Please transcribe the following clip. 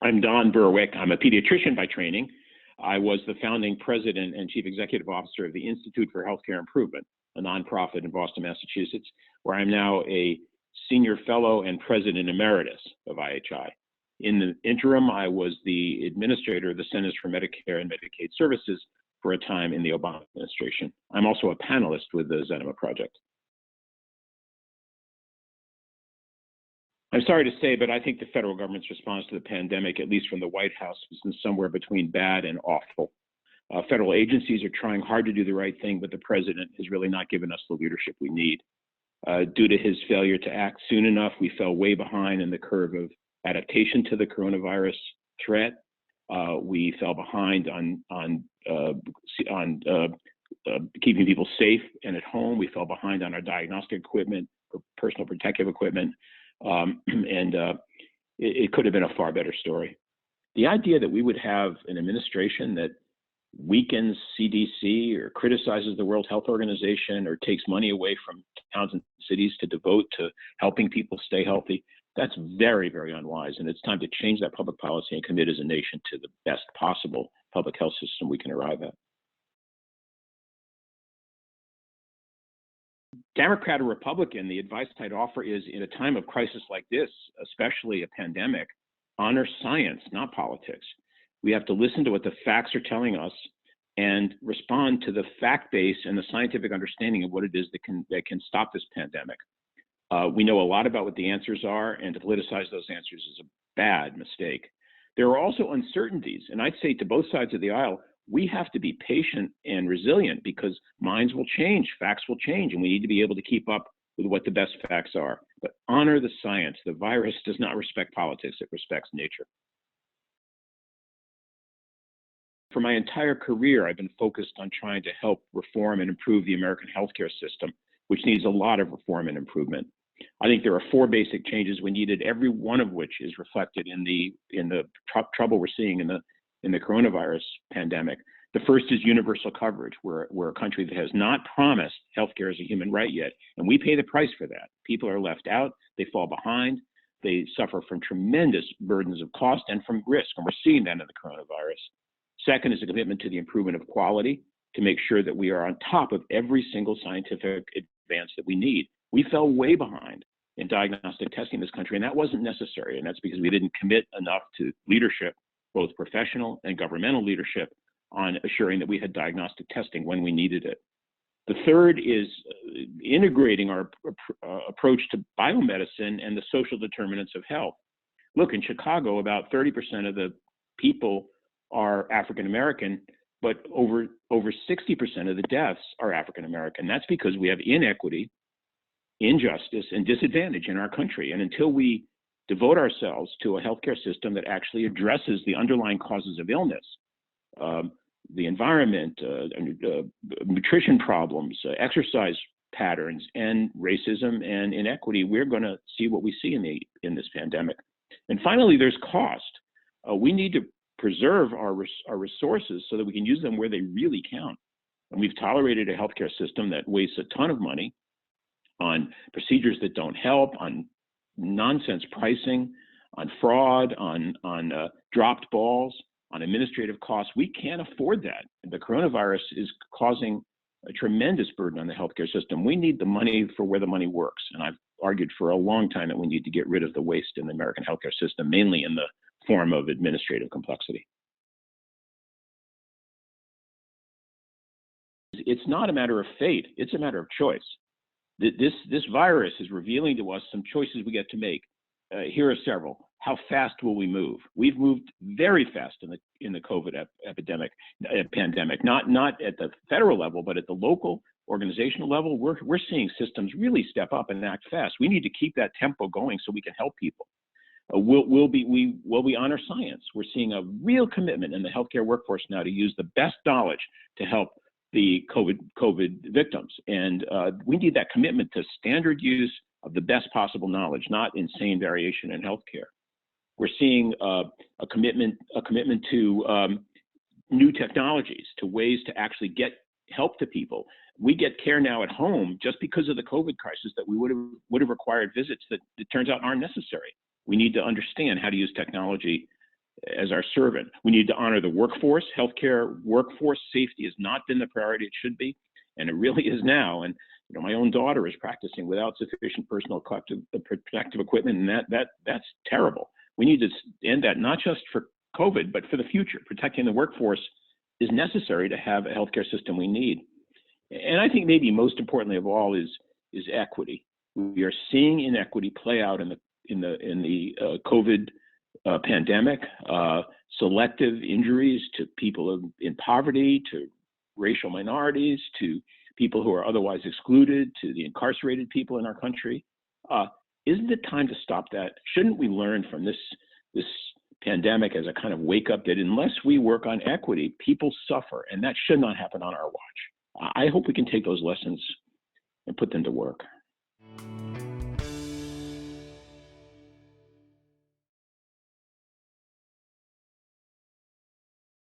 I'm Don Berwick. I'm a pediatrician by training. I was the founding president and chief executive officer of the Institute for Healthcare Improvement, a nonprofit in Boston, Massachusetts, where I'm now a senior fellow and president emeritus of IHI. In the interim, I was the administrator of the Centers for Medicare and Medicaid Services for a time in the Obama administration. I'm also a panelist with the Zetema project. I'm sorry to say, but I think the federal government's response to the pandemic, at least from the White House, was somewhere between bad and awful. Federal agencies are trying hard to do the right thing, but the president has really not given us the leadership we need. Due to his failure to act soon enough, we fell way behind in the curve of adaptation to the coronavirus threat. We fell behind on keeping people safe and at home. We fell behind on our diagnostic equipment, or personal protective equipment. It could have been a far better story. The idea that we would have an administration that weakens CDC or criticizes the World Health Organization or takes money away from towns and cities to devote to helping people stay healthy, that's very, very unwise. And it's time to change that public policy and commit as a nation to the best possible public health system we can arrive at. Democrat or Republican, the advice I'd offer is, in a time of crisis like this, especially a pandemic, honor science, not politics. We have to listen to what the facts are telling us and respond to the fact base and the scientific understanding of what it is that can stop this pandemic. We know a lot about what the answers are, and to politicize those answers is a bad mistake. There are also uncertainties, and I'd say to both sides of the aisle, we have to be patient and resilient because minds will change, facts will change, and we need to be able to keep up with what the best facts are. But honor the science. The virus does not respect politics, it respects nature. For my entire career, I've been focused on trying to help reform and improve the American healthcare system, which needs a lot of reform and improvement. I think there are 4 basic changes we needed, every one of which is reflected in the trouble we're seeing in the coronavirus pandemic. The first is universal coverage. We're a country that has not promised healthcare as a human right yet, and we pay the price for that. People are left out, they fall behind, they suffer from tremendous burdens of cost and from risk, and we're seeing that in the coronavirus. Second is a commitment to the improvement of quality to make sure that we are on top of every single scientific advance that we need. We fell way behind in diagnostic testing in this country, and that wasn't necessary, and that's because we didn't commit enough to leadership, both professional and governmental leadership, on assuring that we had diagnostic testing when we needed it. The third is integrating our approach to biomedicine and the social determinants of health. Look, in Chicago, about 30% of the people are African American, but over 60% of the deaths are African American. That's because we have inequity, injustice, and disadvantage in our country. And until we devote ourselves to a healthcare system that actually addresses the underlying causes of illness, the environment, nutrition problems, exercise patterns, and racism and inequity, we're going to see what we see in this pandemic. And finally, there's cost. We need to preserve our resources so that we can use them where they really count. And we've tolerated a healthcare system that wastes a ton of money on procedures that don't help, on nonsense pricing, on fraud, on dropped balls, on administrative costs. We can't afford that. The coronavirus is causing a tremendous burden on the healthcare system. We need the money for where the money works. And I've argued for a long time that we need to get rid of the waste in the American healthcare system, mainly in the form of administrative complexity. It's not a matter of fate, it's a matter of choice. This virus is revealing to us some choices we get to make. Here are several. How fast will we move? We've moved very fast in the COVID pandemic, not at the federal level, but at the local organizational level. We're seeing systems really step up and act fast. We need to keep that tempo going so we can help people. Will we honor science? We're seeing a real commitment in the healthcare workforce now to use the best knowledge to help the COVID victims. And we need that commitment to standard use of the best possible knowledge, not insane variation in healthcare. We're seeing a commitment to new technologies, to ways to actually get help to people. We get care now at home just because of the COVID crisis that we would have required visits that it turns out aren't necessary. We need to understand how to use technology as our servant. We need to honor the workforce. Healthcare workforce safety has not been the priority it should be, and it really is now. And you know, my own daughter is practicing without sufficient personal protective equipment, and that's terrible. We need to end that, not just for COVID, but for the future. Protecting the workforce is necessary to have a healthcare system we need. And I think maybe most importantly of all is equity. We are seeing inequity play out in the COVID pandemic, selective injuries to people in poverty, to racial minorities, to people who are otherwise excluded, to the incarcerated people in our country. Isn't it time to stop that? Shouldn't we learn from this pandemic as a kind of wake up that unless we work on equity, people suffer, and that should not happen on our watch. I hope we can take those lessons and put them to work.